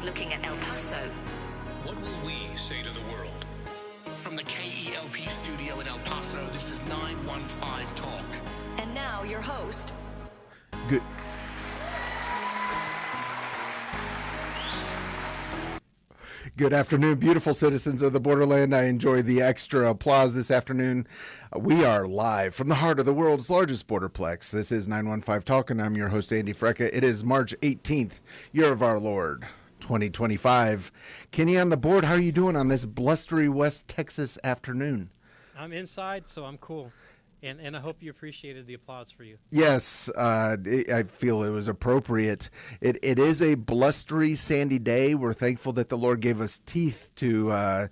looking at El Paso. What will we say to the world? From the KELP studio in El Paso, this is 915 Talk. And now your host. Good. Good afternoon, beautiful citizens of the borderland. I enjoy the extra applause this afternoon. We are live from the heart of the world's largest borderplex. This is 915 Talk, and I'm your host, Andy Frecka. It is March 18th, year of our Lord, 2025. Kenny on the board, how are you doing on this blustery West Texas afternoon? I'm inside, so I'm cool. And I hope you appreciated the applause for you. Yes, I feel it was appropriate. It is a blustery, sandy day. We're thankful that the Lord gave us teeth to,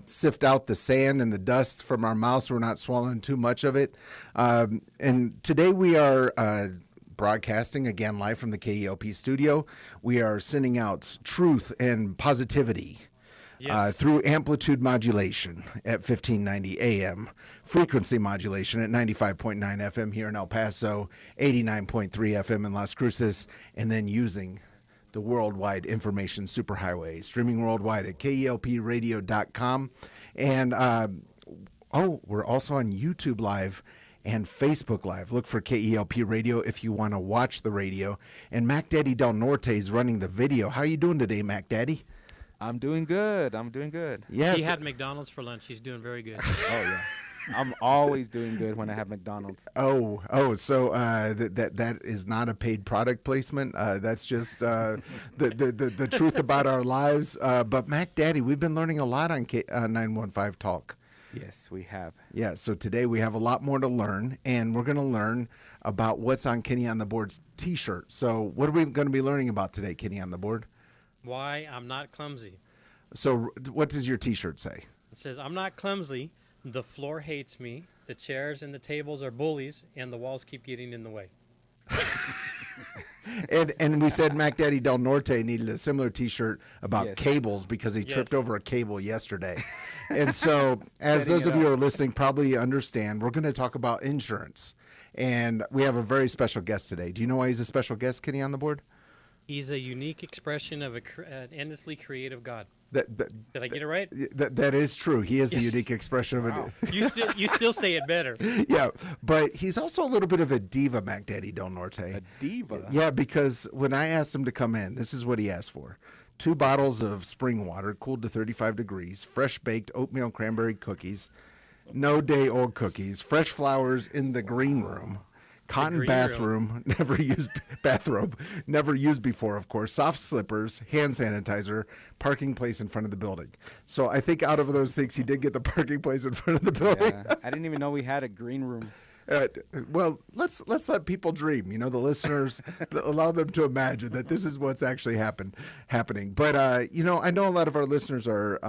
sift out the sand and the dust from our mouths so we're not swallowing too much of it. And today we are broadcasting again live from the KELP studio. We are sending out truth and positivity. Yes. Through amplitude modulation at 1590 AM, frequency modulation at 95.9 FM here in El Paso, 89.3 FM in Las Cruces, and then using the worldwide information superhighway, streaming worldwide at kelpradio.com. And, we're also on YouTube Live and Facebook Live. Look for KELP Radio if you want to watch the radio. And Mac Daddy Del Norte is running the video. How are you doing today, Mac Daddy? I'm doing good. Yes. He had McDonald's for lunch. He's doing very good. Oh, yeah. I'm always doing good when I have McDonald's. So that is not a paid product placement. That's just the truth about our lives. But Mac Daddy, we've been learning a lot on 915 Talk. Yes, we have. Yeah, so today we have a lot more to learn, and we're going to learn about what's on Kenny on the Board's T-shirt. So what are we going to be learning about today, Kenny on the Board? Why I'm not clumsy. So what does your T-shirt say? It says, I'm not clumsy, the floor hates me, the chairs and the tables are bullies, and the walls keep getting in the way. and we said Mac Daddy Del Norte needed a similar T-shirt about Yes. cables because he tripped Yes. over a cable yesterday. And so as those of you who are listening probably understand, we're going to talk about insurance. And we have a very special guest today. Do you know why he's a special guest, Kenny, on the board? He's a unique expression of an endlessly creative God. Did I get it right? That is true. He is Yes. the unique expression of it. You still say it better. Yeah, but he's also a little bit of a diva, Mac Daddy Del Norte. A diva? Yeah, because when I asked him to come in, this is what he asked for. 2 bottles of spring water, cooled to 35 degrees, fresh baked oatmeal cranberry cookies, no day old cookies, fresh flowers in the green room, cotton bathroom, bathrobe, never used before, of course, soft slippers, hand sanitizer, parking place in front of the building. So I think out of those things, he did get the parking place in front of the building. Yeah, I didn't even know we had a green room. Well, let's let people dream. You know, the listeners, allow them to imagine that this is what's actually happening. But I know a lot of our listeners are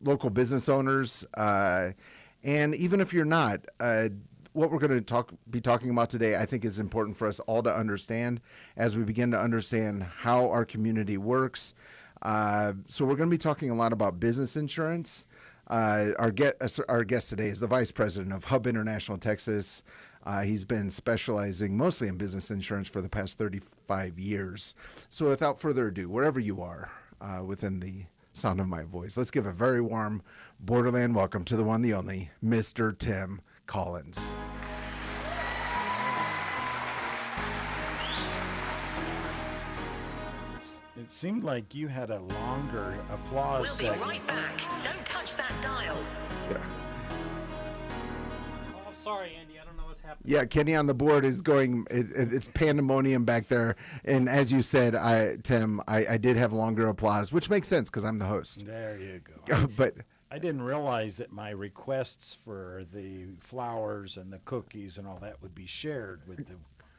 local business owners, and even if you're not, what we're going to be talking about today, I think, is important for us all to understand as we begin to understand how our community works. So we're going to be talking a lot about business insurance. Our guest today is the Vice President of Hub International Texas. He's been specializing mostly in business insurance for the past 35 years. So without further ado, wherever you are within the sound of my voice, let's give a very warm Borderland welcome to the one, the only, Mr. Tim Collins. It seemed like you had a longer applause We'll segment. be right back. Don't touch that dial. Yeah. Oh, I'm sorry, Andy. I don't know what's happening. Yeah, Kenny on the board is going, it's pandemonium back there. And as you said, Tim, I did have longer applause, which makes sense because I'm the host. There you go. But I didn't realize that my requests for the flowers and the cookies and all that would be shared with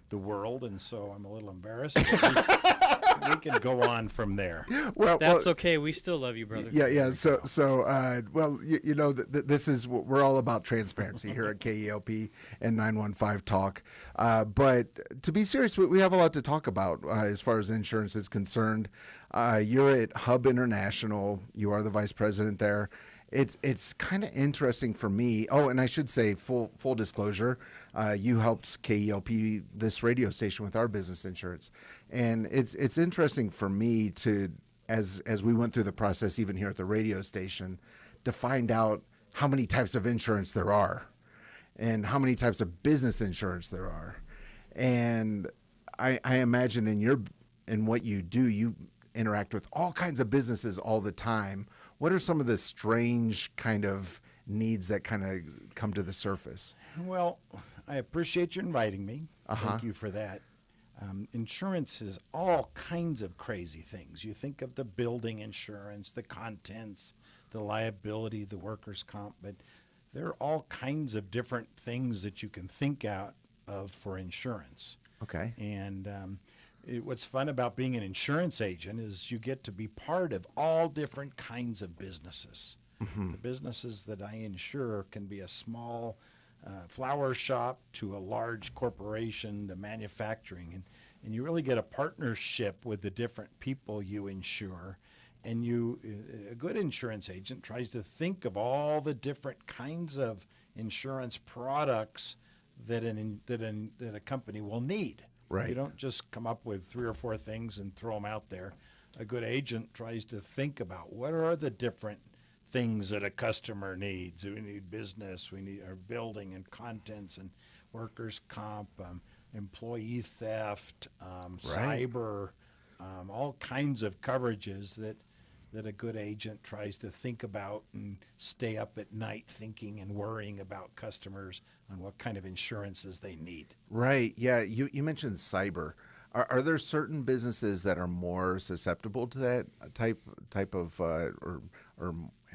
the world, and so I'm a little embarrassed. We can go on from there. That's okay. We still love you, brother. Yeah. So, this is what we're all about, transparency here at KELP and 915 Talk. But to be serious, we have a lot to talk about as far as insurance is concerned. You're at Hub International. You are the vice president there. It's kind of interesting for me. Oh, and I should say, full disclosure, you helped KELP, this radio station, with our business insurance, and it's interesting for me to, as we went through the process, even here at the radio station, to find out how many types of insurance there are, and how many types of business insurance there are, and I imagine in what you do, you interact with all kinds of businesses all the time. What are some of the strange kind of needs that kind of come to the surface? Well, I appreciate you inviting me. Uh-huh. Thank you for that. Insurance is all kinds of crazy things. You think of the building insurance, the contents, the liability, the workers' comp, but there are all kinds of different things that you can think out of for insurance. Okay. And what's fun about being an insurance agent is you get to be part of all different kinds of businesses. The businesses that I insure can be a small flower shop to a large corporation to manufacturing. And you really get a partnership with the different people you insure. And a good insurance agent tries to think of all the different kinds of insurance products that a company will need. Right. You don't just come up with 3 or 4 things and throw them out there. A good agent tries to think about what are the different things that a customer needs. We need business, we need our building and contents and workers' comp, employee theft, cyber, all kinds of coverages that a good agent tries to think about and stay up at night thinking and worrying about customers on what kind of insurances they need. Right. Yeah. You mentioned cyber. Are there certain businesses that are more susceptible to that type of or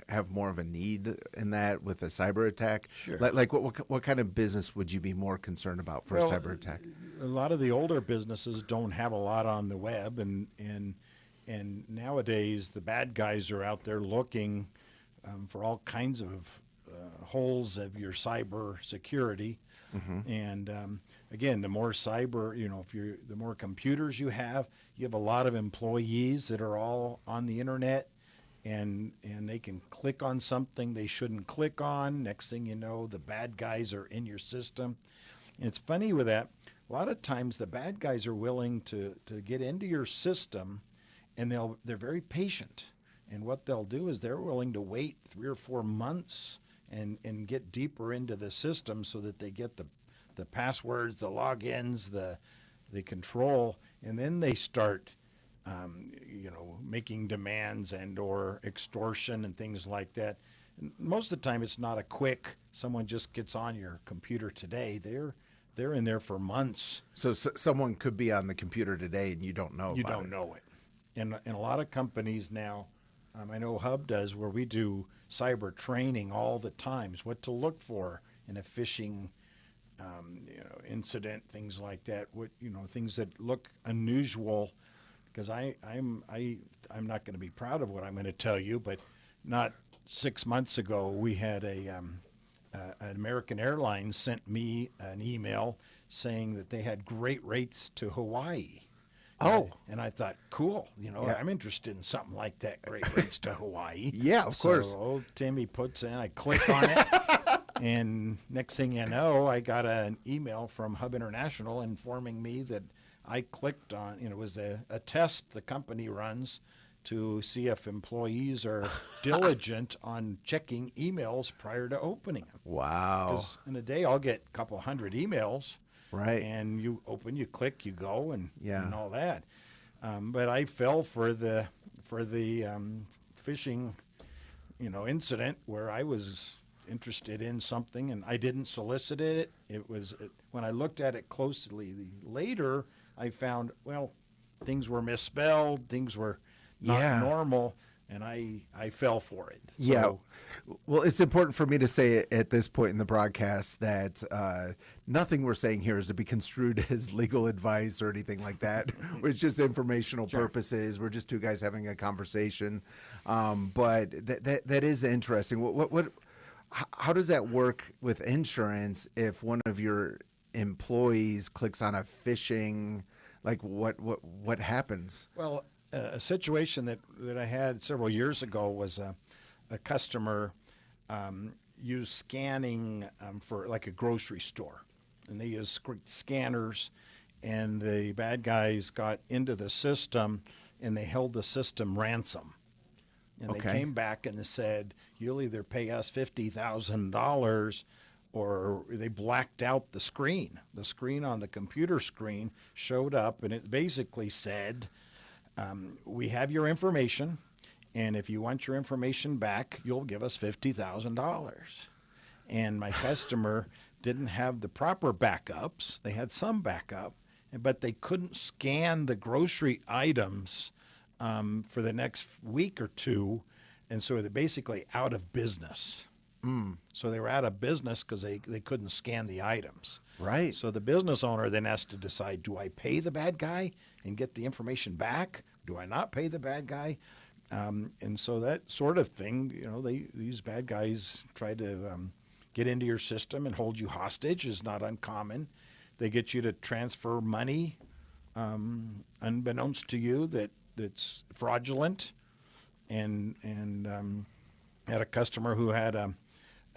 have more of a need in that with a cyber attack? Sure. Like what kind of business would you be more concerned about for a cyber attack? A lot of the older businesses don't have a lot on the web, and nowadays the bad guys are out there looking for all kinds of holes of your cyber security. And again, the more cyber, the more computers you have a lot of employees that are all on the internet, and they can click on something they shouldn't click on. Next thing you know, the bad guys are in your system. And it's funny with that, a lot of times the bad guys are willing to get into your system, and they're very patient. And what they'll do is they're willing to wait 3 or 4 months and get deeper into the system so that they get the passwords, the logins, the control, and then they start making demands and or extortion and things like that. And most of the time it's not a quick, someone just gets on your computer today. They're in there for months. So someone could be on the computer today and you don't know. You don't know it. And a lot of companies now, I know Hub does, where we do cyber training all the times, what to look for in a phishing incident, things like that. Things that look unusual. Because I'm not going to be proud of what I'm going to tell you, but not 6 months ago we had an American Airlines sent me an email saying that they had great rates to Hawaii. Oh. And I thought, cool, Yeah. I'm interested in something like that, great rates to Hawaii. Yeah, of course. So old Timmy puts in, I click on it, and next thing you know, I got an email from Hub International informing me that I clicked on, it was a test the company runs to see if employees are diligent on checking emails prior to opening them. Wow. 'Cause in a day, I'll get a couple hundred emails. Right. And you open, you click, you go, and all that. But I fell for the phishing, incident where I was interested in something and I didn't solicit it. When I looked at it closely later, I found, things were misspelled, things were not normal, and I fell for it. So, yeah. Well, it's important for me to say at this point in the broadcast that nothing we're saying here is to be construed as legal advice or anything like that. It's just informational purposes. We're just two guys having a conversation. But that is interesting. How does that work with insurance if one of your employees clicks on a phishing? Like what happens? Well, a situation that I had several years ago was a customer use scanning for like a grocery store, and they use scanners, and the bad guys got into the system, and they held the system ransom. And Okay. they came back and they said, you'll either pay us $50,000 or they blacked out the screen. The screen on the computer screen showed up, and it basically said, we have your information, and if you want your information back, you'll give us $50,000. And my customer didn't have the proper backups. They had some backup, but they couldn't scan the grocery items for the next week or two, and so they're basically out of business. So they were out of business because they couldn't scan the items. Right. So the business owner then has to decide, do I pay the bad guy and get the information back? Do I not pay the bad guy? And so that sort of thing, these bad guys try to get into your system and hold you hostage is not uncommon. They get you to transfer money unbeknownst to you that's fraudulent. And had a customer who had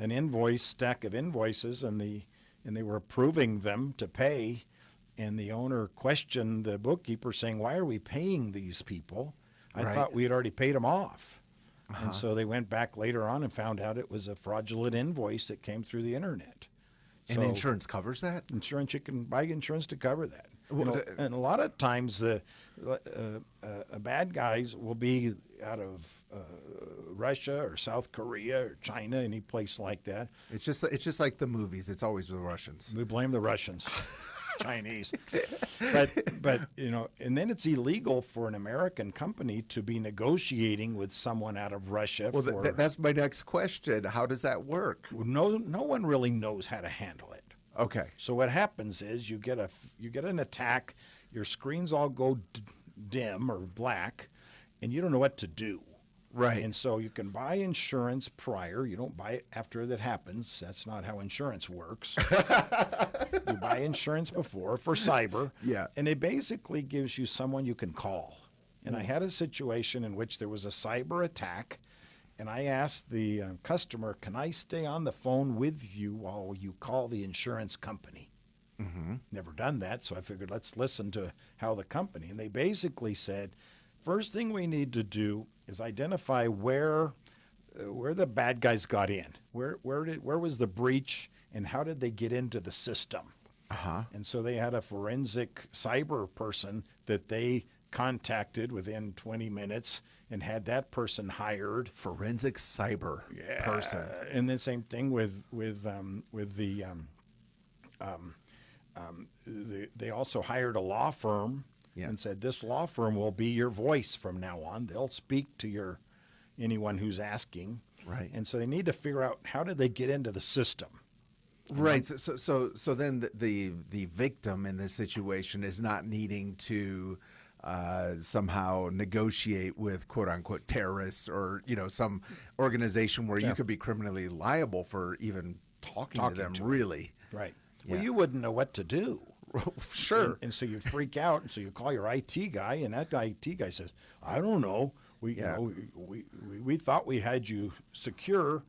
an stack of invoices, and they were approving them to pay, and the owner questioned the bookkeeper, saying, "Why are we paying these people? I Right. thought we had already paid them off." And so they went back later on and found out it was a fraudulent invoice that came through the internet. And So insurance covers that? insurance, you can buy insurance to cover that. Well, And a lot of times the bad guys will be out of Russia or South Korea or China, any place like that. It's just like the movies. It's always the Russians. We blame the Russians, Chinese, but and then it's illegal for an American company to be negotiating with someone out of Russia. Well, for, that's my next question. How does that work? no one really knows how to handle it. Okay. So what happens is you get an attack, your screens all go dim or black, and you don't know what to do. Right. And so you can buy insurance prior. You don't buy it after that happens. That's not how insurance works. You buy insurance before for cyber. Yeah. And it basically gives you someone you can call. And I had a situation in which there was a cyber attack, and I asked the customer, "Can I stay on the phone with you while you call the insurance company?" Never done that, so I figured let's listen to how the company. And they basically said, first thing we need to do is identify where the bad guys got in. Where was the breach, and how did they get into the system? And so they had a forensic cyber person that they contacted within 20 minutes and had that person hired. Forensic cyber person. And the same thing with they also hired a law firm and said, this law firm will be your voice from now on. They'll speak to anyone who's asking. Right. And so they need to figure out, how did they get into the system? Right. So then the victim in this situation is not needing to somehow negotiate with quote unquote terrorists or some organization where you could be criminally liable for even talking to them. Really. Right. Yeah. Well, you wouldn't know what to do. Sure. And so you freak out, and so you call your IT guy, and that IT guy says, "I don't know. We thought we had you secure,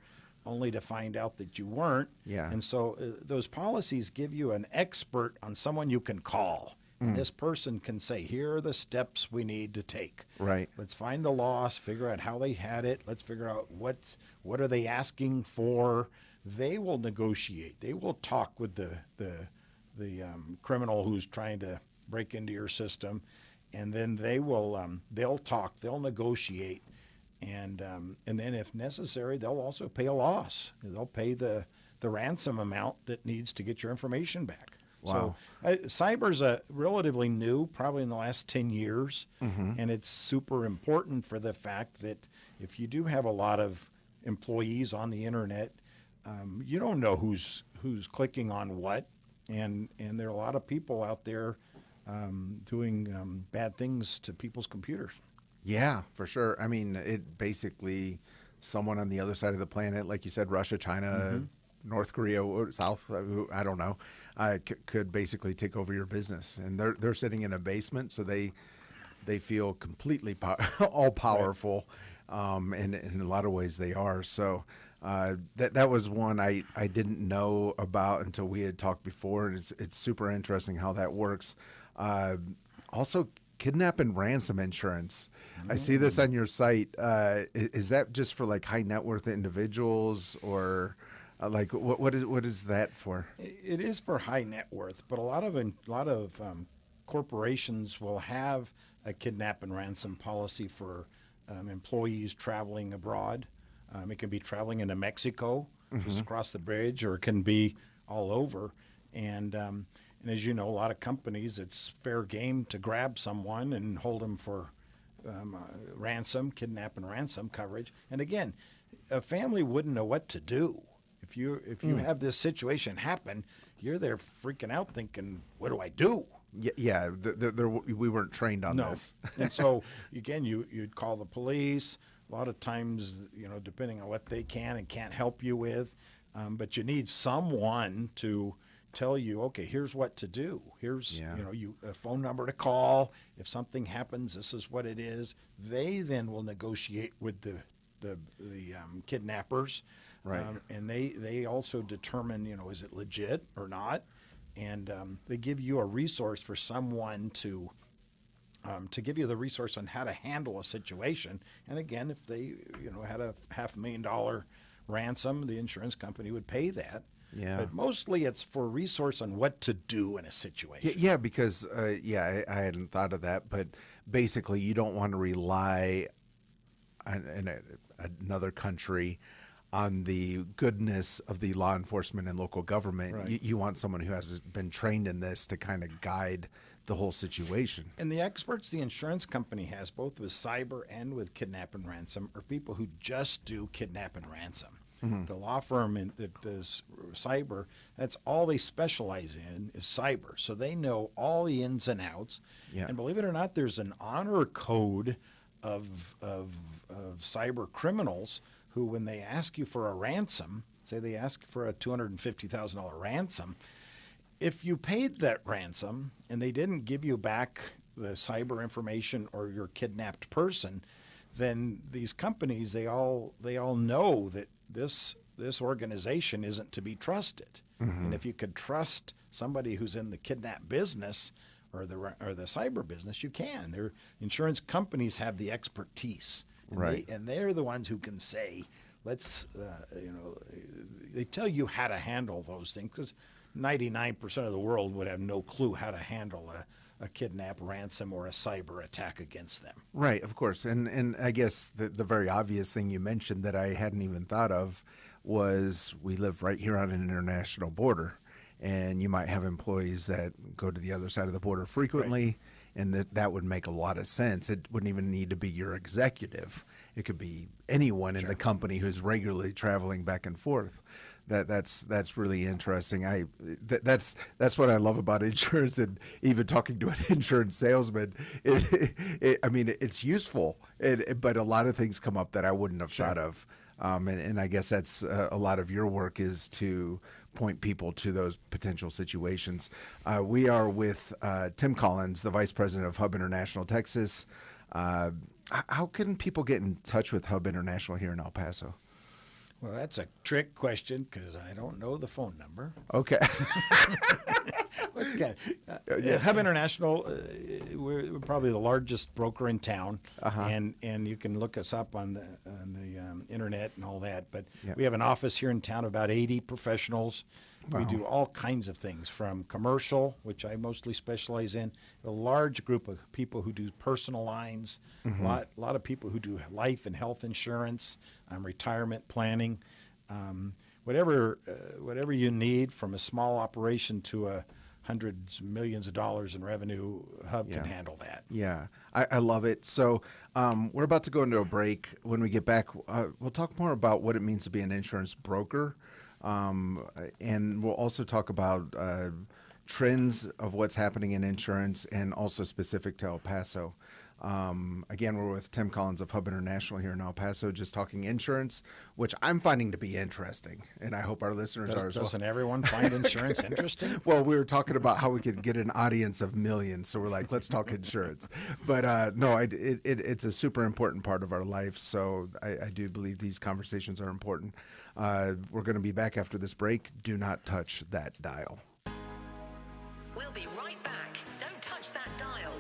only to find out that you weren't." Yeah. And so those policies give you an expert on someone you can call. And this person can say, "Here are the steps we need to take. Right. Let's find the loss, figure out how they had it. Let's figure out what are they asking for." They will negotiate. They will talk with the criminal who's trying to break into your system, and then they'll talk. They'll negotiate, and then if necessary, they'll also pay a loss. They'll pay the ransom amount that needs to get your information back. Wow. So cyber's relatively new, probably in the last 10 years, and it's super important for the fact that if you do have a lot of employees on the internet, you don't know who's clicking on what, and there are a lot of people out there doing bad things to people's computers. Yeah, for sure. I mean, it basically someone on the other side of the planet, like you said, Russia, China, North Korea, or South, I don't know, could basically take over your business. And they're sitting in a basement, so they feel completely all powerful. And in a lot of ways they are. So That was one I didn't know about until we had talked before, and it's super interesting how that works. Also, kidnap and ransom insurance. I see this on your site. Is that just for like high net worth individuals, or like what is that for? It is for high net worth, but a lot of corporations will have a kidnap and ransom policy for employees traveling abroad. It can be traveling into Mexico, just across the bridge, or it can be all over. And as you know, a lot of companies, it's fair game to grab someone and hold them for ransom, kidnap and ransom coverage. And again, a family wouldn't know what to do. If you have this situation happen, you're there freaking out thinking, what do I do? Yeah, we weren't trained on this. And so, again, you'd call the police. A lot of times, depending on what they can and can't help you with, but you need someone to tell you, okay, here's what to do. Here's a phone number to call. If something happens, this is what it is. They then will negotiate with the kidnappers, right? And they also determine, is it legit or not, and they give you a resource for someone to give you the resource on how to handle a situation. And again, if they had a $500,000 ransom, the insurance company would pay that. Yeah. But mostly it's for resource on what to do in a situation. Yeah, because I hadn't thought of that, but basically you don't want to rely on another country on the goodness of the law enforcement and local government. Right. You want someone who has been trained in this to kind of guide the whole situation. And the experts the insurance company has, both with cyber and with kidnap and ransom, are people who just do kidnap and ransom. The law firm that does cyber, that's all they specialize in is cyber. So they know all the ins and outs. Yeah. And believe it or not, there's an honor code of cyber criminals who, when they ask you for a ransom, say they ask for a $250,000 ransom, if you paid that ransom and they didn't give you back the cyber information or your kidnapped person, then these companies, they all know that this organization isn't to be trusted. And if you could trust somebody who's in the kidnap business or the cyber business, you can. Their insurance companies have the expertise, and right? And they're the ones who can say, let's, they tell you how to handle those things, because 99% of the world would have no clue how to handle a kidnap, ransom, or a cyber attack against them. Right, of course. And I guess the very obvious thing you mentioned that I hadn't even thought of was we live right here on an international border, and you might have employees that go to the other side of the border frequently, right. And that would make a lot of sense. It wouldn't even need to be your executive. It could be anyone in the company who's regularly traveling back and forth. That's really interesting. That's what I love about insurance, and even talking to an insurance salesman. I mean, it's useful, but a lot of things come up that I wouldn't have thought of. And I guess that's a lot of your work, is to point people to those potential situations. We are with Tim Collins, the Vice President of Hub International Texas. How can people get in touch with Hub International here in El Paso? Well, that's a trick question, because I don't know the phone number. Okay. Okay. Hub International, we're probably the largest broker in town, and you can look us up on the internet and all that. But we have an office here in town of about 80 professionals. Wow. We do all kinds of things, from commercial, which I mostly specialize in, a large group of people who do personal lines, a lot of people who do life and health insurance, retirement planning, whatever you need, from a small operation to a hundreds of millions of dollars in revenue. Hub can handle that. Yeah, I love it. So we're about to go into a break. When we get back, we'll talk more about what it means to be an insurance broker. And we'll also talk about trends of what's happening in insurance, and also specific to El Paso. Again, we're with Tim Collins of Hub International here in El Paso, just talking insurance, which I'm finding to be interesting, and I hope our listeners are as well. Doesn't everyone find insurance interesting? Well, we were talking about how we could get an audience of millions, so we're like, let's talk insurance. But no, it's a super important part of our life, so I do believe these conversations are important. We're going to be back after this break. Do not touch that dial. We'll be right back. Don't touch that dial.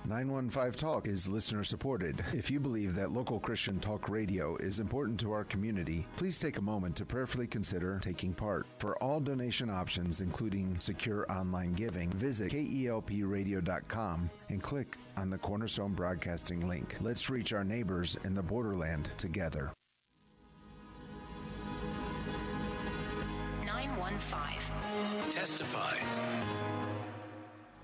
915 Talk is listener supported. If you believe that local Christian talk radio is important to our community, please take a moment to prayerfully consider taking part. For all donation options, including secure online giving, visit kelpradio.com and click on the Cornerstone Broadcasting link. Let's reach our neighbors in the borderland together. 915. Testify.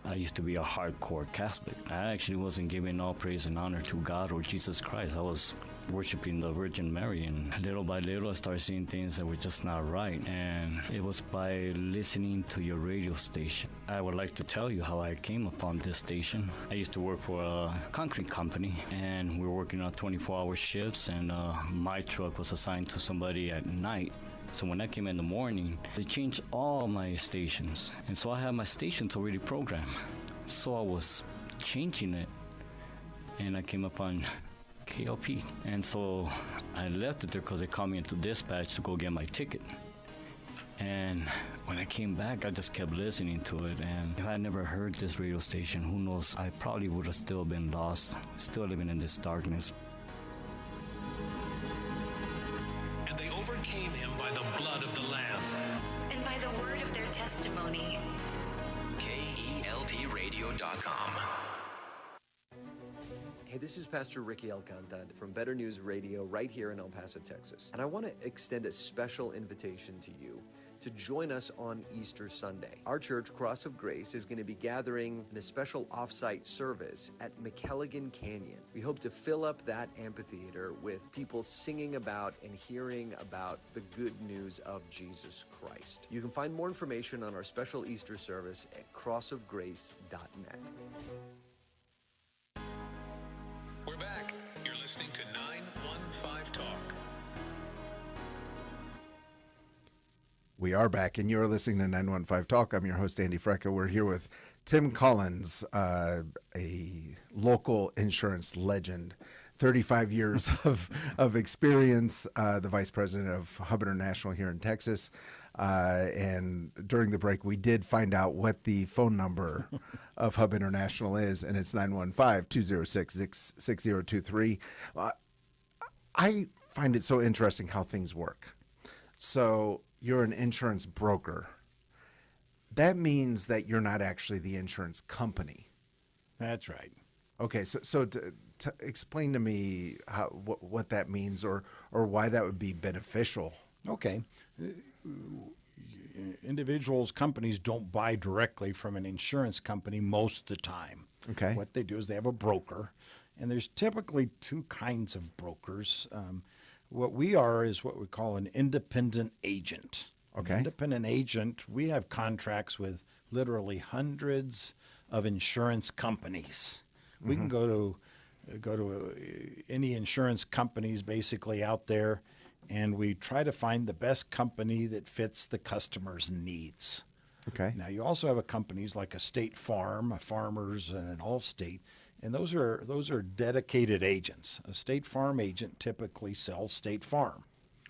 I used to be a hardcore Catholic. I actually wasn't giving all praise and honor to God or Jesus Christ. I was worshiping the Virgin Mary, and little by little I started seeing things that were just not right. And it was by listening to your radio station. I would like to tell you how I came upon this station. I used to work for a concrete company, and we were working on 24-hour shifts, and my truck was assigned to somebody at night. So when I came in the morning, they changed all my stations. And so I had my stations already programmed. So I was changing it, and I came upon KLP. And so I left it there because they called me into dispatch to go get my ticket. And when I came back, I just kept listening to it. And if I had never heard this radio station, who knows, I probably would have still been lost, still living in this darkness. And they overcame him by the blood of the Lamb. And by the word of their testimony. KELPradio.com. Hey, this is Pastor Ricky Alcantara from Better News Radio right here in El Paso, Texas. And I want to extend a special invitation to you to join us on Easter Sunday. Our church, Cross of Grace, is going to be gathering in a special off-site service at McKelligan Canyon. We hope to fill up that amphitheater with people singing about and hearing about the good news of Jesus Christ. You can find more information on our special Easter service at crossofgrace.net. We're back. You're listening to 915 Talk. We are back, and you're listening to 915 Talk. I'm your host, Andy Frecka. We're here with Tim Collins, a local insurance legend, 35 years of experience, the vice president of Hub International here in Texas. And during the break, we did find out what the phone number of Hub International is, and it's 915-206-6023. I find it so interesting how things work. So you're an insurance broker. That means that you're not actually the insurance company. That's right. Okay, so to explain to me what that means, or why that would be beneficial. Okay. Individuals, companies don't buy directly from an insurance company most of the time. Okay. What they do is they have a broker, and there's typically two kinds of brokers. What we are is what we call an independent agent. Okay. An independent agent, we have contracts with literally hundreds of insurance companies. We can go to any insurance companies basically out there, and we try to find the best company that fits the customer's needs. Okay. Now, you also have companies like a State Farm, a Farmers, and an Allstate, and those are dedicated agents. A State Farm agent typically sells State Farm.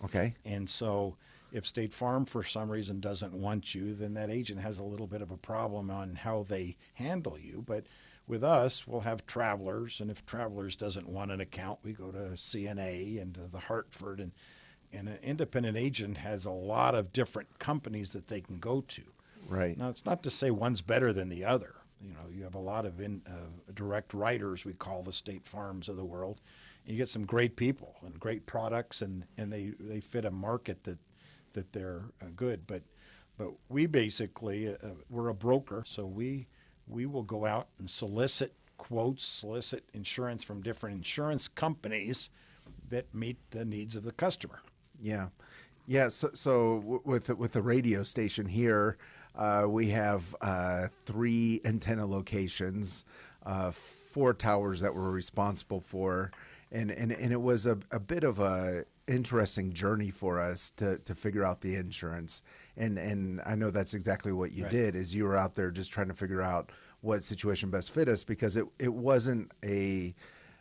Okay. And so if State Farm for some reason doesn't want you, then that agent has a little bit of a problem on how they handle you. But with us, we'll have Travelers, and if Travelers doesn't want an account, we go to CNA and to the Hartford, and an independent agent has a lot of different companies that they can go to. Right. Now, it's not to say one's better than the other. You know, you have a lot of direct writers, we call the State Farms of the world. And you get some great people and great products, and they fit a market that they're good. But we basically, we're a broker, so we will go out and solicit quotes, solicit insurance from different insurance companies that meet the needs of the customer. Yeah. Yeah. So with the radio station here, we have 3 antenna locations, 4 towers that we're responsible for, and it was a bit of a interesting journey for us to figure out the insurance, and I know that's exactly what you did. Is you were out there just trying to figure out what situation best fit us, because it wasn't a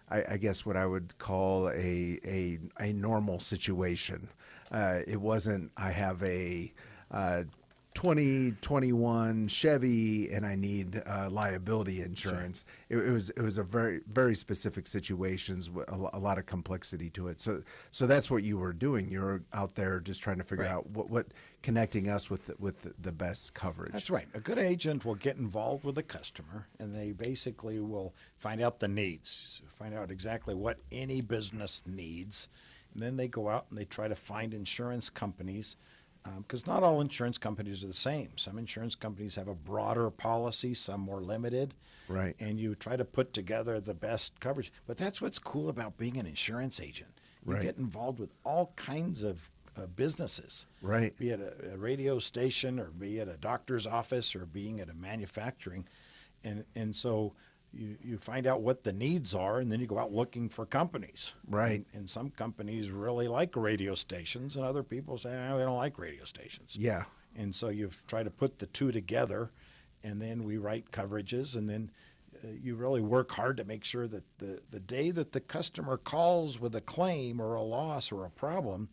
I guess what I would call a normal situation. It wasn't, I have a 2021 Chevy and I need liability insurance. It was a very specific situations with a lot of complexity to it. So that's what you were doing. You were out there just trying to figure out what connecting us with the best coverage. That's right. A good agent will get involved with the customer, and they basically will find out the needs, find out exactly what any business needs, and then they go out and they try to find insurance companies. Because not all insurance companies are the same. Some insurance companies have a broader policy, some more limited. Right. And you try to put together the best coverage. But that's what's cool about being an insurance agent. You Right. get involved with all kinds of businesses. Right. Be it a radio station, or be it a doctor's office, or being at a manufacturing. And so you find out what the needs are, and then you go out looking for companies. Right. And some companies really like radio stations, and other people say, we don't like radio stations. Yeah. And so you try to put the two together, and then we write coverages, and then you really work hard to make sure that the day that the customer calls with a claim or a loss or a problem,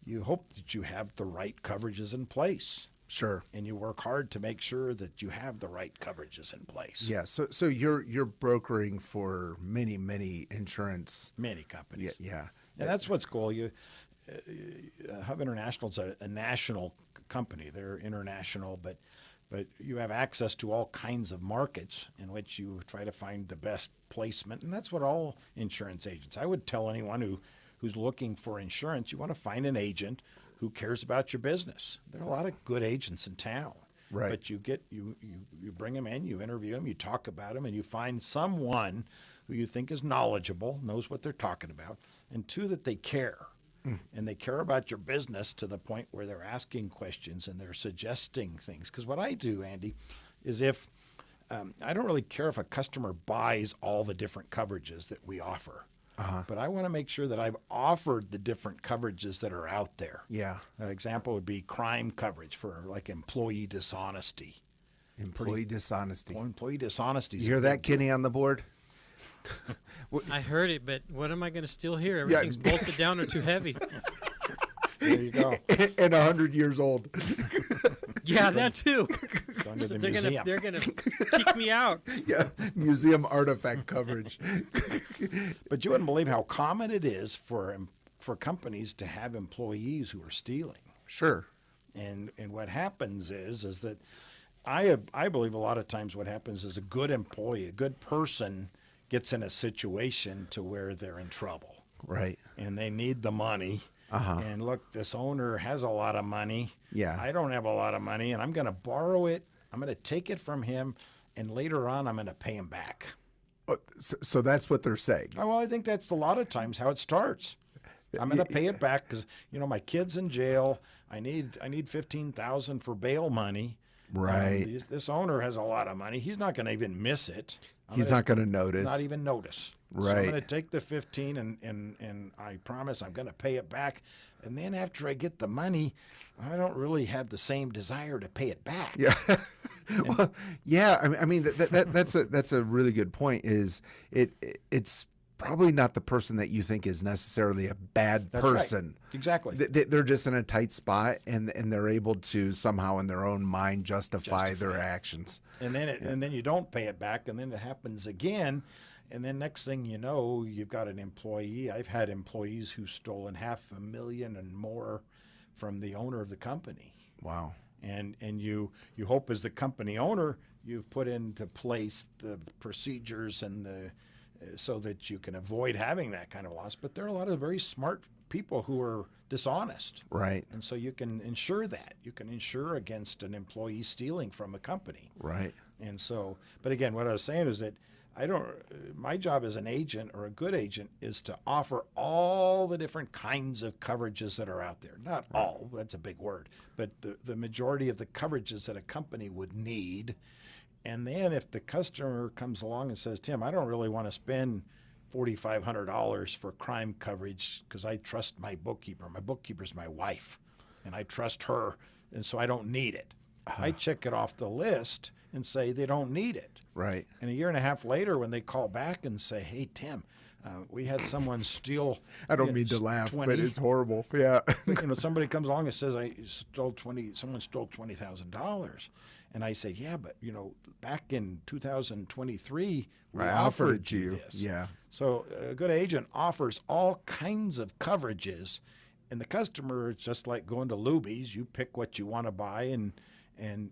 you hope that you have the right coverages in place. Sure. And you work hard to make sure that you have the right coverages in place. Yeah. So you're brokering for many insurance. Many companies. Yeah. And that's what's cool. Hub International is a national company. They're international, but you have access to all kinds of markets in which you try to find the best placement, and that's what all insurance agents. I would tell anyone who's looking for insurance, you want to find an agent who cares about your business. There are a lot of good agents in town. Right. But you bring them in, you interview them, you talk about them, and you find someone who you think is knowledgeable, knows what they're talking about, and two, that they care. And they care about your business to the point where they're asking questions and they're suggesting things. Because what I do, Andy, is if I don't really care if a customer buys all the different coverages that we offer. But I want to make sure that I've offered the different coverages that are out there. Yeah. An example would be crime coverage for like employee dishonesty. Employee dishonesty. Employee dishonesty. You hear that, Kenny, on the board? I heard it, but what am I going to still hear? Everything's bolted down or too heavy. There you go. And 100 years old. Yeah, that too. Going to the They're museum. gonna kick me out. Yeah. Museum artifact coverage. But you wouldn't believe how common it is for companies to have employees who are stealing. Sure. And what happens is that I believe a lot of times what happens is a good employee, a good person, gets in a situation to where they're in trouble. Right. And they need the money. And look, this owner has a lot of money. Yeah. I don't have a lot of money, and I'm going to borrow it. I'm going to take it from him, and later on, I'm going to pay him back. So that's what they're saying. Oh, well, I think that's a lot of times how it starts. I'm going to pay it back because my kid's in jail. I need $15,000 for bail money. Right. This owner has a lot of money. He's not going to even miss it. He's not going to notice. Not even notice. Right. So I'm going to take the 15 and I promise I'm going to pay it back. And then after I get the money, I don't really have the same desire to pay it back. Yeah. Well, yeah. I mean that's a really good point. It's probably not the person that you think is necessarily a bad person. Right. Exactly. They're just in a tight spot, and they're able to somehow in their own mind justify their actions. And then you don't pay it back, and then it happens again. And then next thing you know, you've got an employee. I've had employees who've stolen $500,000 and more from the owner of the company. Wow. And you hope as the company owner, you've put into place the procedures and so that you can avoid having that kind of loss. But there are a lot of very smart people who are dishonest. Right. And so you can insure that. You can insure against an employee stealing from a company. Right. And so, but again, what I was saying is that my job as an agent or a good agent is to offer all the different kinds of coverages that are out there. Not all, that's a big word, but the majority of the coverages that a company would need. And then if the customer comes along and says, Tim, I don't really want to spend $4,500 for crime coverage because I trust my bookkeeper. My bookkeeper's my wife, and I trust her, and so I don't need it. I check it off the list and say they don't need it. Right. And a year and a half later, when they call back and say, hey, Tim, We had someone steal. I don't mean to laugh, 20, but it's horrible. Yeah. but, somebody comes along and says, someone stole $20,000. And I say, yeah, but, back in 2023, we I offered you this. Yeah. So a good agent offers all kinds of coverages, and the customer is just like going to Luby's. You pick what you want to buy, and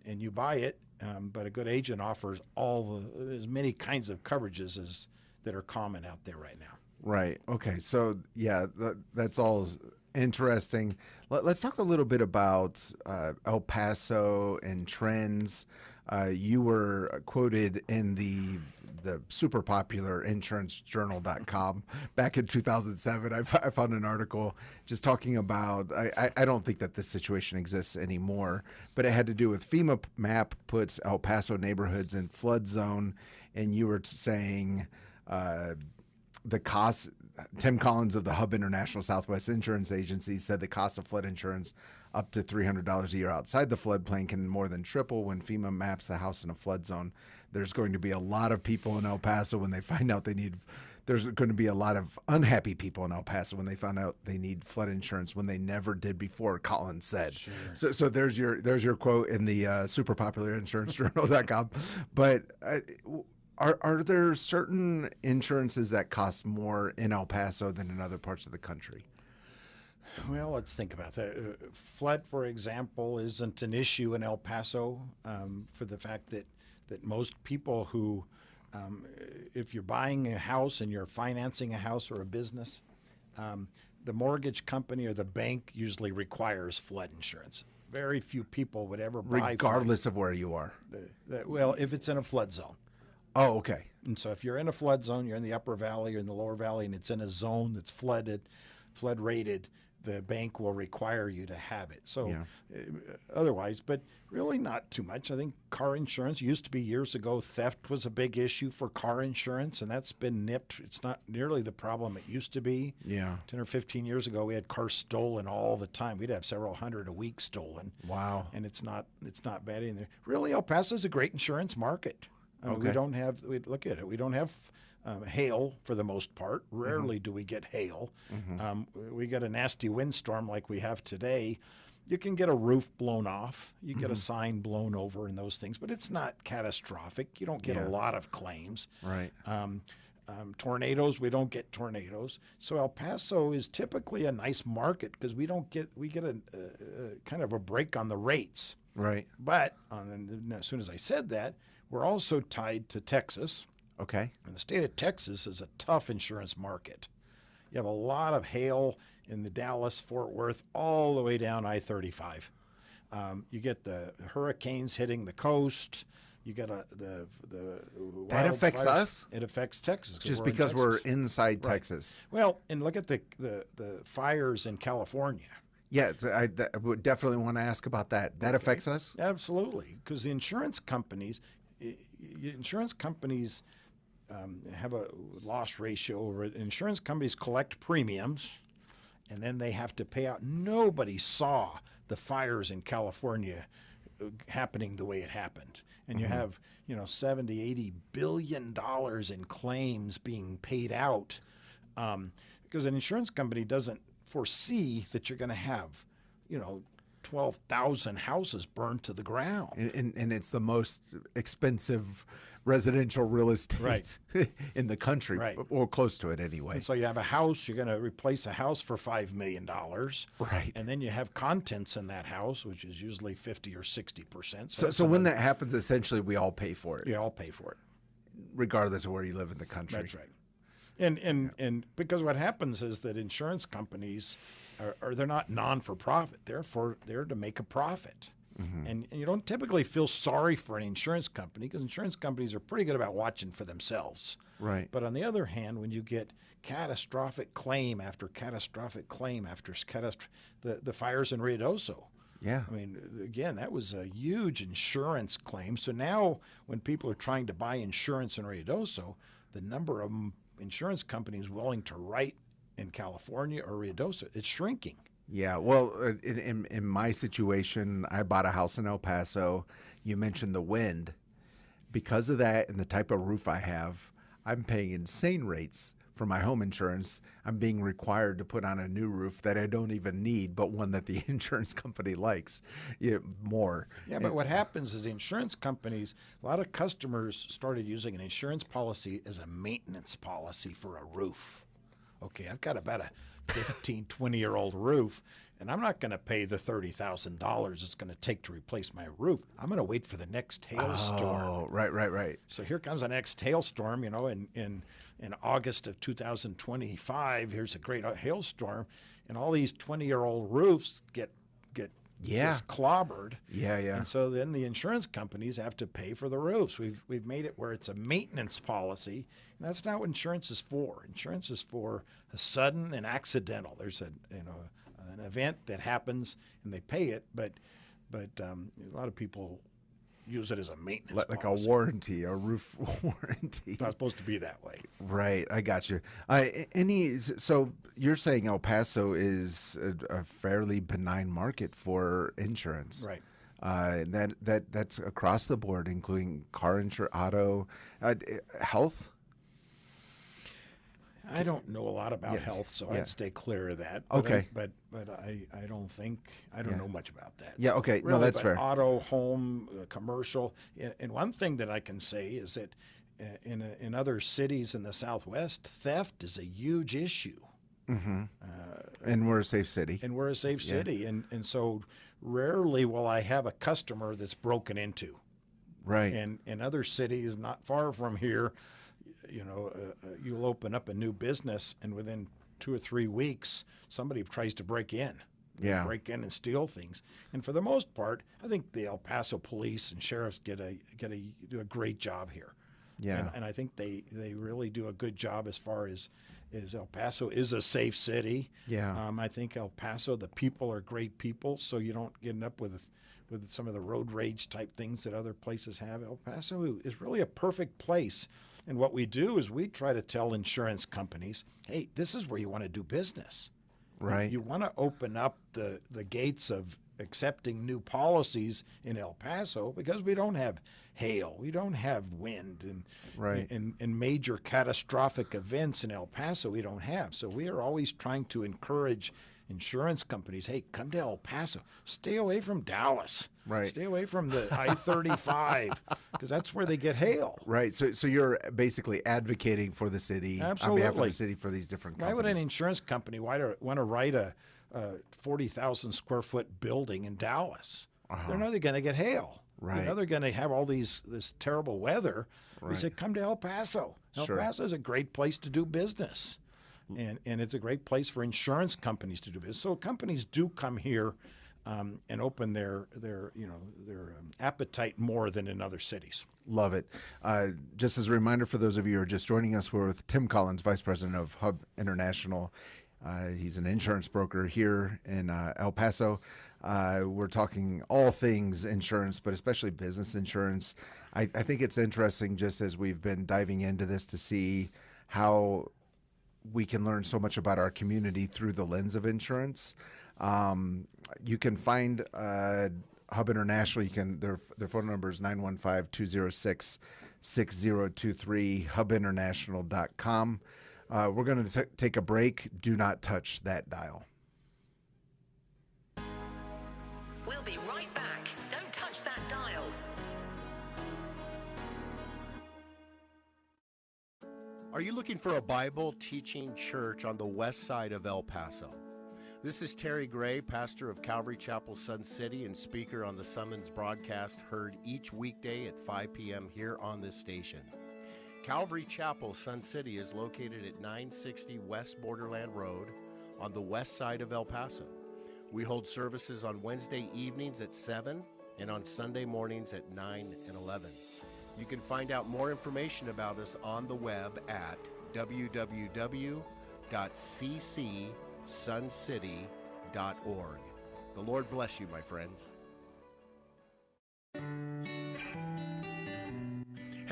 you buy it. But a good agent offers as many kinds of coverages as that are common out there right now. Right. Okay. So yeah, that's all interesting. Let's talk a little bit about El Paso and trends. You were quoted in the super popular insurancejournal.com back in 2007. I found an article just talking about, I don't think that this situation exists anymore, but it had to do with FEMA map puts El Paso neighborhoods in flood zone. And you were saying the cost, Tim Collins of the Hub International Southwest Insurance Agency said the cost of flood insurance up to $300 a year outside the floodplain can more than triple when FEMA maps the house in a flood zone. There's going to be a lot of people in El Paso when they find out there's going to be a lot of unhappy people in El Paso when they find out they need flood insurance when they never did before, Collins said. Sure. So there's your quote in the super popular insurancejournal.com. But are there certain insurances that cost more in El Paso than in other parts of the country? Well, let's think about that. Flood, for example, isn't an issue in El Paso for the fact that most people who, if you're buying a house and you're financing a house or a business, the mortgage company or the bank usually requires flood insurance. Very few people would ever buy regardless of where you are. Well, if it's in a flood zone. Oh, okay. And so if you're in a flood zone, you're in the upper valley or in the lower valley, and it's in a zone that's flood rated, the bank will require you to have it. So otherwise, but really not too much. I think car insurance used to be years ago. Theft was a big issue for car insurance, and that's been nipped. It's not nearly the problem it used to be. Yeah. 10 or 15 years ago, we had cars stolen all the time. We'd have several hundred a week stolen. Wow. And it's not bad in there. Really, El Paso is a great insurance market. I mean, we look at it. We don't have hail for the most part. Rarely do we get hail. We get a nasty windstorm like we have today. You can get a roof blown off. You get a sign blown over and those things, but it's not catastrophic. You don't get a lot of claims. Right. Tornadoes, we don't get tornadoes. So El Paso is typically a nice market because we get a kind of a break on the rates. Right. But as soon as I said that, we're also tied to Texas. Okay. And the state of Texas is a tough insurance market. You have a lot of hail in the Dallas, Fort Worth, all the way down I-35. You get the hurricanes hitting the coast. You get the that affects us. It affects Texas just because we're inside Texas. Well, and look at the fires in California. Yeah, I would definitely want to ask about that. That affects us? Absolutely, because the insurance companies have a loss ratio. Insurance companies collect premiums, and then they have to pay out. Nobody saw the fires in California happening the way it happened. And you have, $70-80 billion in claims being paid out because an insurance company doesn't foresee that you're going to have, 12,000 houses burned to the ground. And it's the most expensive residential real estate in the country, or close to it anyway. And so you have a house, you're going to replace a house for $5 million. Right. And then you have contents in that house, which is usually 50 or 60%. So when that happens, essentially we all pay for it. You all pay for it. Regardless of where you live in the country. That's right. And because what happens is that insurance companies they're not non-for-profit. They're to make a profit. And you don't typically feel sorry for an insurance company because insurance companies are pretty good about watching for themselves. Right. But on the other hand, when you get catastrophic claim after catastrophic claim after the fires in Ruidoso. Yeah. I mean, again, that was a huge insurance claim. So now when people are trying to buy insurance in Ruidoso, the number of insurance companies willing to write in California or Ruidoso, it's shrinking. Yeah, well, in my situation, I bought a house in El Paso. You mentioned the wind. Because of that and the type of roof I have, I'm paying insane rates for for my home insurance, I'm being required to put on a new roof that I don't even need, but one that the insurance company likes more. Yeah, but what happens is the insurance companies, a lot of customers started using an insurance policy as a maintenance policy for a roof. Okay, I've got about a 15, 20-year-old roof, and I'm not going to pay the $30,000 it's going to take to replace my roof. I'm going to wait for the next hailstorm. Oh, right. So here comes the next hailstorm, in August of 2025. Here's a great hailstorm, and all these 20-year-old roofs get just clobbered. Yeah. And so then the insurance companies have to pay for the roofs. We've made it where it's a maintenance policy, and that's not what insurance is for. Insurance is for a sudden and accidental. There's an event that happens and they pay it, but a lot of people use it as a maintenance Like policy. a warranty, a roof warranty. It's not supposed to be that way. Right, I got you. So you're saying El Paso is a fairly benign market for insurance, Right. That's across the board, including car insurance, auto, health. I don't know a lot about health, so I'd stay clear of that. But Okay. but I don't know much about that. Yeah, okay. No, Really, that's but fair. Auto, home, commercial, and one thing that I can say is that in other cities in the Southwest, theft is a huge issue. And we're a safe city. And we're a safe city, and so rarely will I have a customer that's broken into. Right. And in other cities not far from here, you'll open up a new business, and within 2 or 3 weeks, somebody tries to break in. Yeah. Break in and steal things. And for the most part, I think the El Paso police and sheriffs do a great job here. Yeah. And I think they really do a good job as far as El Paso is a safe city. Yeah. I think El Paso, the people are great people, so you don't get up with some of the road rage type things that other places have. El Paso is really a perfect place. And what we do is we try to tell insurance companies, hey, this is where you want to do business. Right. You want to open up the gates of accepting new policies in El Paso because we don't have hail, we don't have wind, and Right. and major catastrophic events in El Paso we don't have. So we are always trying to encourage insurance companies, hey, come to El Paso. Stay away from Dallas. Right. Stay away from the I-35 because that's where they get hail. Right. So you're basically advocating for the city on behalf of Absolutely. the city for these different Why companies. would an insurance company want to write a 40,000 square foot building in Dallas? They're not going to get hail. Right. They're going to have all this terrible weather. We say, come to El Paso. El Sure. Paso is a great place to do business. And it's a great place for insurance companies to do business. So companies do come here and open their appetite more than in other cities. Love it. Just as a reminder for those of you who are just joining us, we're with Tim Collins, Vice President of Hub International. He's an insurance broker here in El Paso. We're talking all things insurance, but especially business insurance. I think it's interesting, just as we've been diving into this, to see how we can learn so much about our community through the lens of insurance. You can find Hub International. Their phone number is 915-206-6023, hubinternational.com. We're going to take a break. Do not touch that dial. We'll be right back. Don't touch that dial. Are you looking for a Bible teaching church on the west side of El Paso? This is Terry Gray, pastor of Calvary Chapel Sun City and speaker on the Summons broadcast, heard each weekday at 5 p.m. here on this station. Calvary Chapel Sun City is located at 960 West Borderland Road on the west side of El Paso. We hold services on Wednesday evenings at 7 and on Sunday mornings at 9 and 11. You can find out more information about us on the web at www.ccsuncity.org. The Lord bless you, my friends.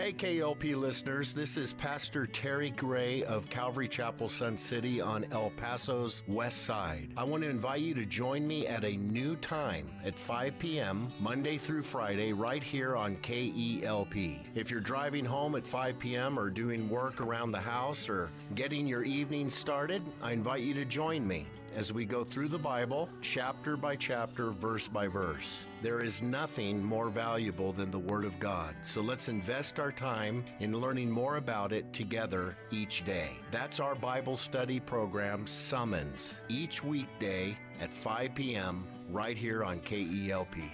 Hey, KLP listeners, this is Pastor Terry Gray of Calvary Chapel Sun City on El Paso's west side. I want to invite you to join me at a new time at 5 p.m. Monday through Friday right here on KELP. If you're driving home at 5 p.m. or doing work around the house or getting your evening started, I invite you to join me as we go through the Bible, chapter by chapter, verse by verse. There is nothing more valuable than the Word of God, so let's invest our time in learning more about it together each day. That's our Bible study program, Summons, each weekday at 5 p.m. right here on KELP.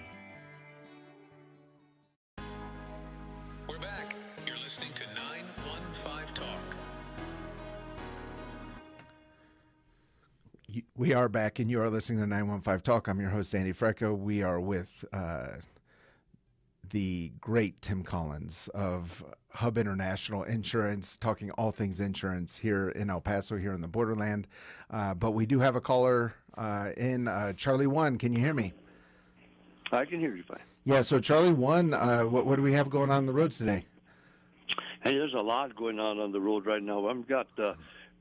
We're back. You're listening to 915 Talk. We are back, and you are listening to 915 Talk. I'm your host, Andy Frecco. We are with the great Tim Collins of Hub International Insurance, talking all things insurance here in El Paso, here in the borderland. But we do have a caller in Charlie 1. Can you hear me? I can hear you fine. Yeah, so Charlie 1, what do we have going on the roads today? Hey, there's a lot going on the road right now. I've got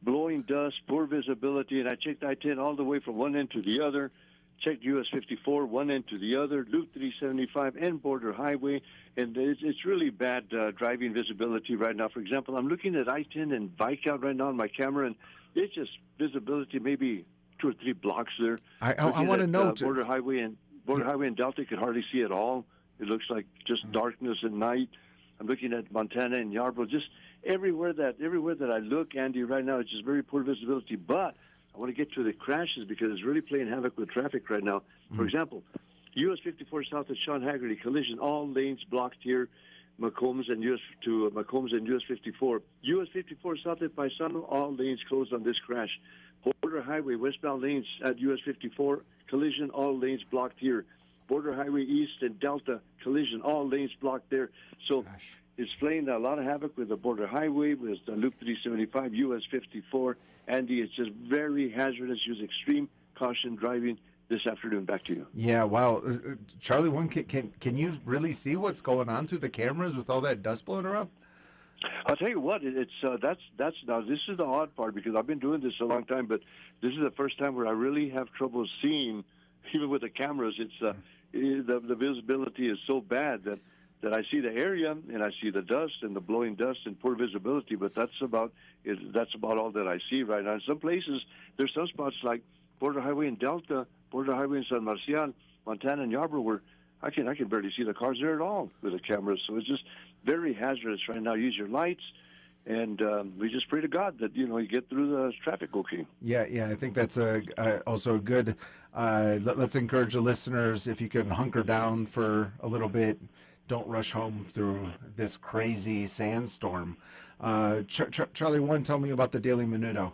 blowing dust, poor visibility, and I checked I-10 all the way from one end to the other, checked US 54, one end to the other, Loop 375, and Border Highway, and it's really bad driving visibility right now. For example, I'm looking at I-10 and Bike Out right now on my camera, and it's just visibility maybe 2 or 3 blocks there. I want to know. Border Highway and Delta, you can hardly see at all. It looks like just darkness at night. I'm looking at Montana and Yarborough, just everywhere that I look, Andy, right now, it's just very poor visibility. But I want to get to the crashes because it's really playing havoc with traffic right now. For example, US 54 south of Sean Haggerty, collision, all lanes blocked here, McCombs and US 54. US 54 south of Paisano, all lanes closed on this crash. Border Highway, westbound lanes at US 54, collision, all lanes blocked here. Border Highway East and Delta, collision, all lanes blocked there. So it's playing a lot of havoc with the Border Highway, with the Loop 375, US 54. Andy, it's just very hazardous. Use extreme caution driving this afternoon. Back to you. Yeah, wow. Charlie 1, can you really see what's going on through the cameras with all that dust blowing around? I'll tell you what, it's that's now this is the odd part because I've been doing this a long time, but this is the first time where I really have trouble seeing, even with the cameras. It's the visibility is so bad that I see the area and I see the dust and the blowing dust and poor visibility, but that's about all that I see right now. In some places, there's some spots like Border Highway in Delta, Border Highway in San Marcial, Montana and Yarborough, where I can barely see the cars there at all with the cameras. So it's just very hazardous right now. Use your lights, and we just pray to God that you get through the traffic okay. Yeah, I think that's also a good. Let's encourage the listeners, if you can hunker down for a little bit. Don't rush home through this crazy sandstorm. Charlie 1, tell me about the Daily Menudo.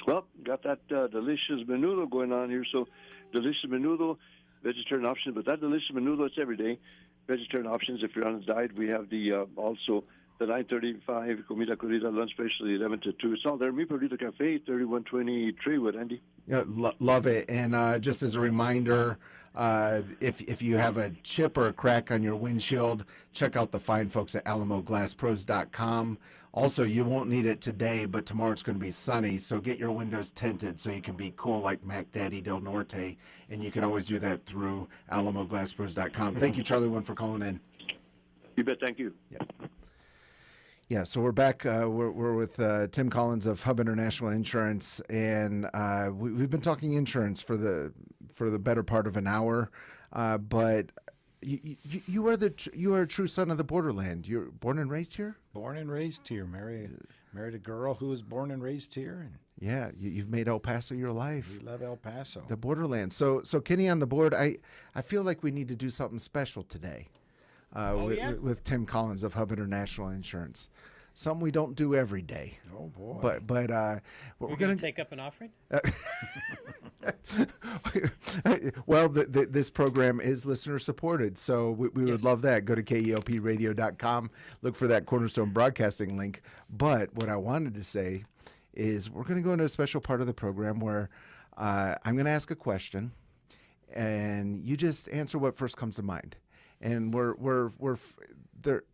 Well, got that delicious menudo going on here. So, delicious menudo, vegetarian option, but that delicious menudo, it's every day. Vegetarian options, if you're on a diet, we have the also the 9:35 Comida Corrida lunch special, 11 to 2. It's all there. Mi Perrito Cafe, 3120 Treewood, Andy. Yeah, love it. And just as a reminder, if you have a chip or a crack on your windshield, check out the fine folks at AlamoGlassPros.com. Also, you won't need it today, but tomorrow it's going to be sunny, so get your windows tinted so you can be cool like Mac Daddy Del Norte, and you can always do that through AlamoGlassPros.com. Thank you, Charlie 1, for calling in. You bet. Thank you. Yeah, so we're back. We're with Tim Collins of Hub International Insurance, and we've been talking insurance for the better part of an hour. But you are a true son of the borderland. You're born and raised here. Born and raised here. Married a girl who was born and raised here. And yeah, you've made El Paso your life. we love El Paso. The borderland. So Kenny on the board. I feel like we need to do something special today. With Tim Collins of Hub International Insurance, something we don't do every day. Oh boy! But we're going to take up an offering. Well, this program is listener supported, so we would love that. Go to KELPradio.com, look for that Cornerstone Broadcasting link. But what I wanted to say is we're going to go into a special part of the program where I'm going to ask a question, and you just answer what first comes to mind. And we're there.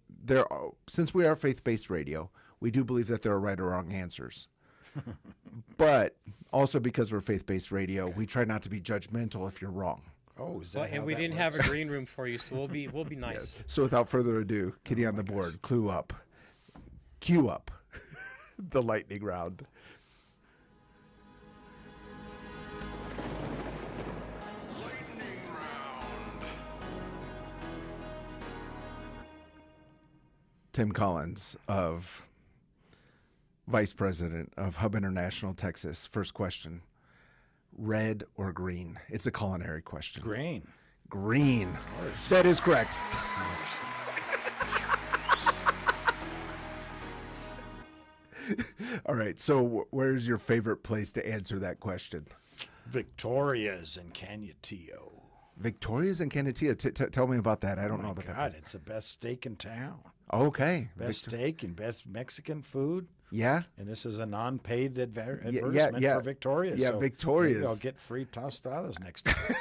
since we are faith-based radio, we do believe that there are right or wrong answers. But also because we're faith-based radio, we try not to be judgmental if you're wrong. Oh, is that Well, how and we that didn't works? have a green room for you, so we'll be nice. So without further ado, Kitty on the board, clue up. Cue up the lightning round. Tim Collins of Vice President of Hub International Texas. First question. Red or green? It's a culinary question. Green. Green. That is correct. All right. So where's your favorite place to answer that question? Victoria's in Canutillo. Victoria's in Canutillo. Tell me about that. I don't know about God, that. it's the best steak in town. Okay. Best steak and best Mexican food. Yeah. And this is a non-paid advertisement yeah. for Victoria's. Yeah, so Victoria's. maybe I'll get free tostadas next time.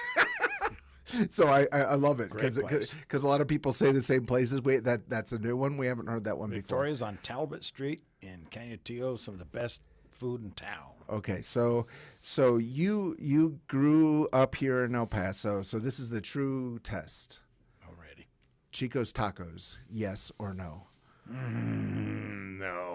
So I love it Great place. because a lot of people say the same places. That's a new one. We haven't heard that one Victoria's on Talbot Street in Canutillo. Some of the best food in town. before. Okay, so you grew up here in El Paso. So this is the true test. Already. Chico's Tacos, yes or no? No.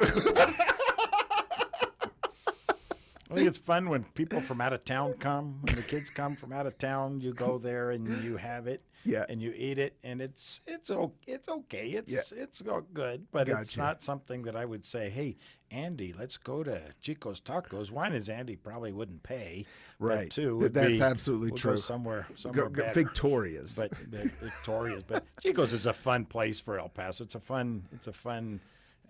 I think it's fun when people from out of town come. When the kids come from out of town, you go there and you have it. Yeah. And you eat it, and it's okay. It's good, but it's Gotcha. not something that I would say, hey, Andy, let's go to Chico's Tacos. One is Andy probably wouldn't pay. Right. But two would That's be, absolutely we'll true. Go somewhere Go better. Victoria's. But Victoria's. But Chico's is a fun place for El Paso. It's a fun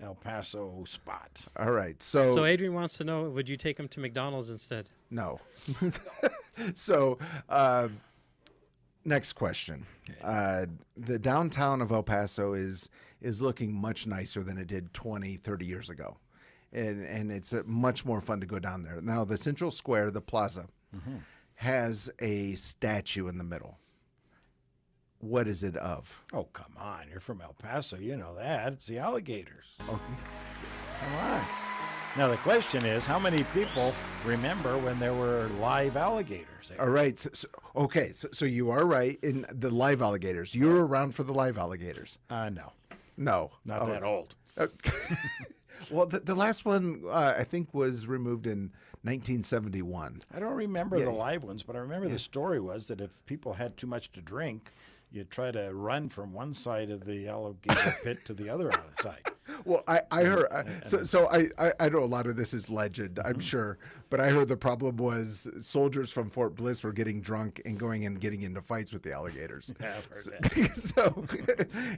El Paso spot. All right. So Adrian wants to know, would you take him to McDonald's instead? no. So next question. The downtown of El Paso is looking much nicer than it did 20, 30 years ago. And it's much more fun to go down there. Now, the Central Square, the plaza, has a statue in the middle. What is it of? Oh, come on. You're from El Paso. You know that. It's the alligators. Okay. Come on. Now, the question is, how many people remember when there were live alligators there? All right. So you are right in the live alligators. You were around for the live alligators. No. No. Not that old. Well, the last one, I think, was removed in 1971. I don't remember the live ones, but I remember the story was that if people had too much to drink, you'd try to run from one side of the alligator pit to the other side. Well, I heard I know a lot of this is legend, I'm sure, but I heard the problem was soldiers from Fort Bliss were getting drunk and going and getting into fights with the alligators. Yeah, I've heard that. So,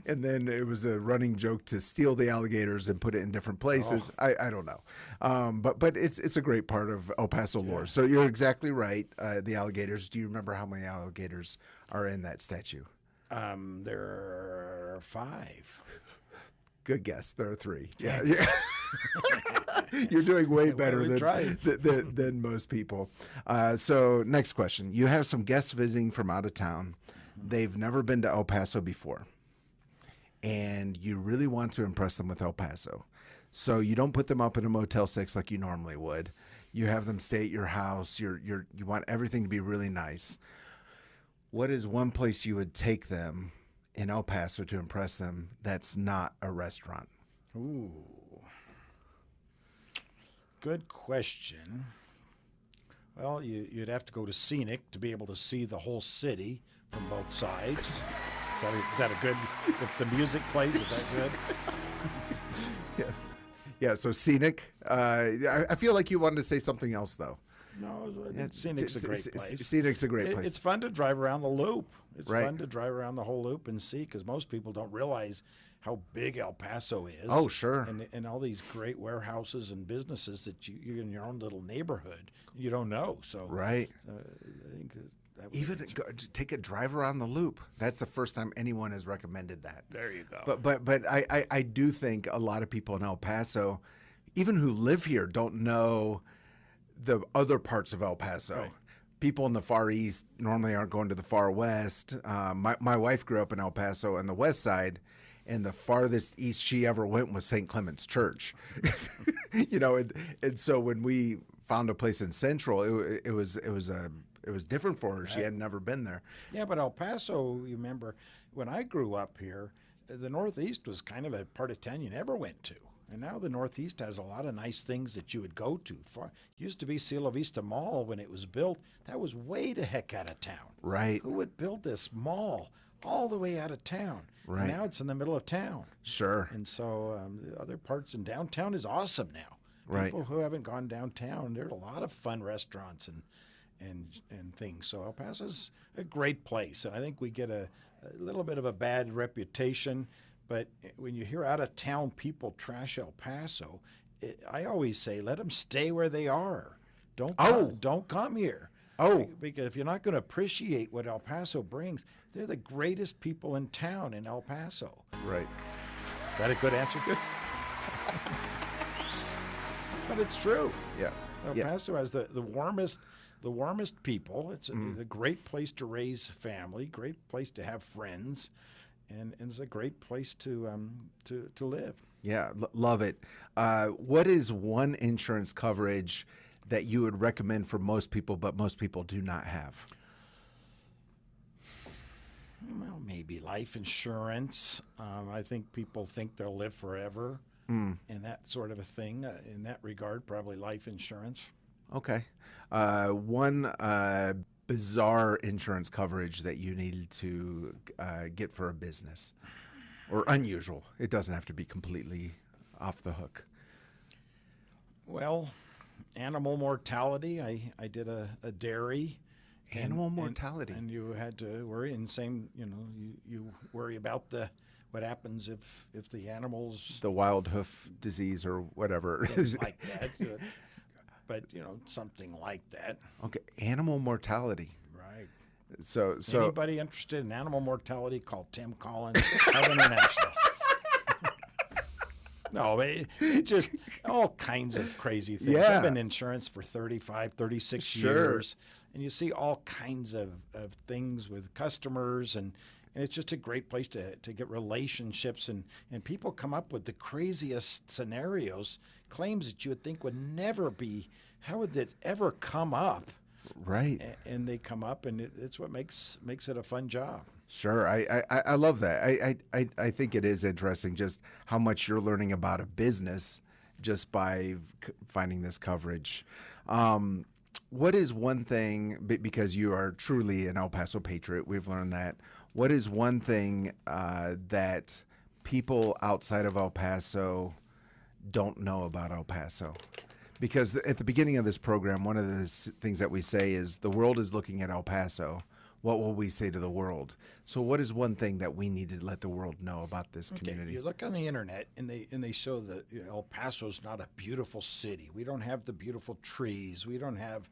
and then it was a running joke to steal the alligators and put it in different places. I don't know, but it's a great part of El Paso lore. So you're exactly right. The alligators. Do you remember how many alligators are in that statue? There are 5. Good guess. There are 3. Yeah. You're doing way better than most people. So next question. You have some guests visiting from out of town. They've never been to El Paso before. And you really want to impress them with El Paso. So you don't put them up in a Motel 6 like you normally would. You have them stay at your house. You want everything to be really nice. What is one place you would take them in El Paso to impress them that's not a restaurant? Ooh. Good question. Well, you'd have to go to Scenic to be able to see the whole city from both sides. Is that a good, if the music plays, is that good? Yeah, so Scenic. I feel like you wanted to say something else, though. No, Scenic's a great place. Scenic's a great place. It's fun to drive around the loop. It's Right. fun to drive around the whole loop and see, because most people don't realize how big El Paso is. Oh, sure. And all these great warehouses and businesses that you're in your own little neighborhood, you don't know. So Right. I think that would Even be take a drive around the loop. That's the first time anyone has recommended that. There you go. But I do think a lot of people in El Paso, even who live here, don't know the other parts of El Paso. Right. People in the Far East normally aren't going to the Far West. My wife grew up in El Paso on the west side, and the farthest east she ever went was St. Clement's Church. You know, and so when we found a place in Central, it was different for her. She had never been there. Yeah, but El Paso, you remember, when I grew up here, the Northeast was kind of a part of town you never went to. And now the Northeast has a lot of nice things that you would go to. Used to be Cielo Vista Mall when it was built. That was way the heck out of town. Right. Who would build this mall all the way out of town? Right. And now it's in the middle of town. Sure. And so the other parts in downtown is awesome now. Right. People who haven't gone downtown, there's a lot of fun restaurants and things. So El Paso's a great place. And I think we get a little bit of a bad reputation. But when you hear out-of-town people trash El Paso, I always say, let them stay where they are. Don't come here. Oh. Because if you're not going to appreciate what El Paso brings, they're the greatest people in town in El Paso. Right. Is that a good answer? Good. But it's true. Yeah. El Paso has the warmest people. It's a great place to raise family, great place to have friends. And it's a great place to live. Yeah, love it. What is one insurance coverage that you would recommend for most people, but most people do not have? Well, maybe life insurance. I think people think they'll live forever, and that sort of a thing. In that regard, probably life insurance. Okay. One bizarre insurance coverage that you needed to get for a business, or unusual. It doesn't have to be completely off the hook. Well, animal mortality. I did a dairy. Animal mortality. And you had to worry, and same, you worry about what happens if the animals... The wild hoof disease or whatever. Like that. But, something like that. Okay, animal mortality. Right. So anybody interested in animal mortality, call Tim Collins of International. No, it just all kinds of crazy things. Yeah. I've been in insurance for 35, 36 Sure. years, and you see all kinds of things with customers, and it's just a great place to get relationships, and people come up with the craziest scenarios, claims that you would think would never be. How would it ever come up? Right. And they come up, and it's what makes it a fun job. Sure, I love that. I think it is interesting just how much you're learning about a business just by finding this coverage. What is one thing, because you are truly an El Paso patriot, we've learned that. What is one thing that people outside of El Paso don't know about El Paso? Because at the beginning of this program, one of the things that we say is the world is looking at El Paso. What will we say to the world? So what is one thing that we need to let the world know about this community? You look on the internet, and they show that El Paso's not a beautiful city. We don't have the beautiful trees. We don't have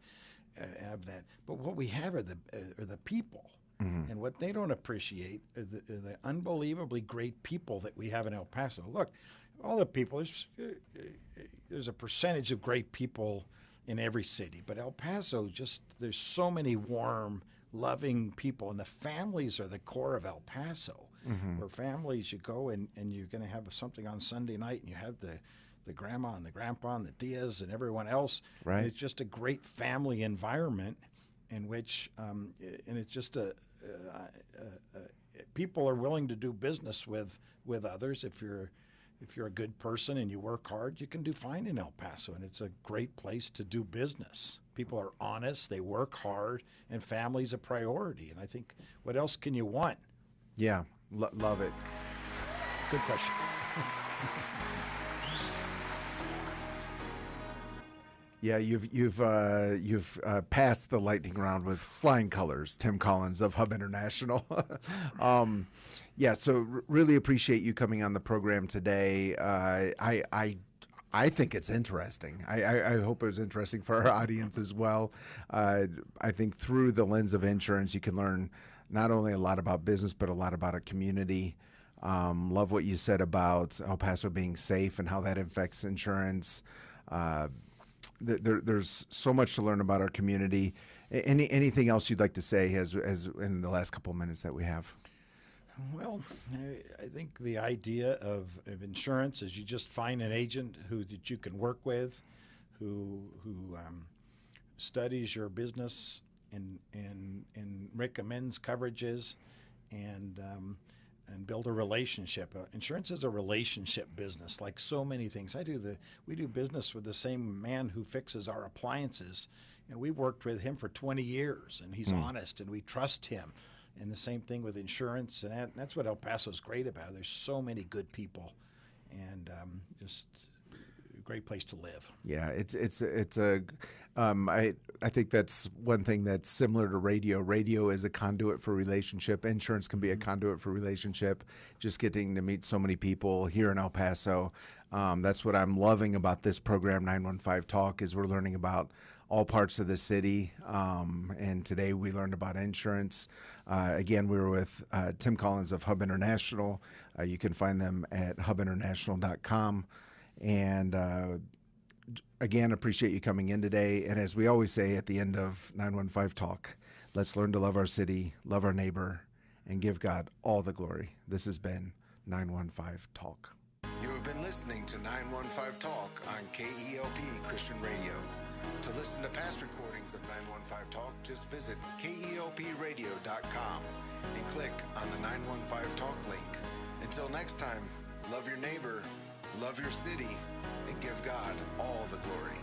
that. But what we have are the people. Mm-hmm. And what they don't appreciate are the unbelievably great people that we have in El Paso. Look, all the people, there's a percentage of great people in every city. But El Paso, there's so many warm, loving people, and the families are the core of El Paso. Mm-hmm. Where families, you go and you're going to have something on Sunday night, and you have the grandma and the grandpa and the Diaz and everyone else. Right. And it's just a great family environment in which, and it's just people are willing to do business with others. If you're a good person and you work hard, you can do fine in El Paso, and it's a great place to do business. People are honest, they work hard, and family's a priority. And I think, what else can you want? Yeah, love it. Good question. Yeah, you've passed the lightning round with flying colors, Tim Collins of Hub International. Yeah, so really appreciate you coming on the program today. I think it's interesting. I hope it was interesting for our audience as well. I think through the lens of insurance, you can learn not only a lot about business, but a lot about a community. Love what you said about El Paso being safe and how that affects insurance. There's so much to learn about our community. Anything else you'd like to say as in the last couple of minutes that we have? Well, I think the idea of insurance is you just find an agent that you can work with, who studies your business and recommends coverages, and build a relationship. Insurance is a relationship business, like so many things. We do business with the same man who fixes our appliances, and we worked with him for 20 years, and he's honest, and we trust him. And the same thing with insurance, and that's what El Paso's great about. There's so many good people, and just a great place to live. Yeah, I think that's one thing that's similar to radio. Radio is a conduit for relationship. Insurance can be a conduit for relationship. Just getting to meet so many people here in El Paso. That's what I'm loving about this program, 915 Talk, is we're learning about all parts of the city. And today we learned about insurance. Again, we were with Tim Collins of Hub International. You can find them at hubinternational.com. And again, appreciate you coming in today. And as we always say at the end of 915 Talk, let's learn to love our city, love our neighbor, and give God all the glory. This has been 915 Talk. You have been listening to 915 Talk on KELP Christian Radio. To listen to past recordings of 915 Talk, just visit KELPradio.com and click on the 915 Talk link. Until next time, love your neighbor, love your city, and give God all the glory.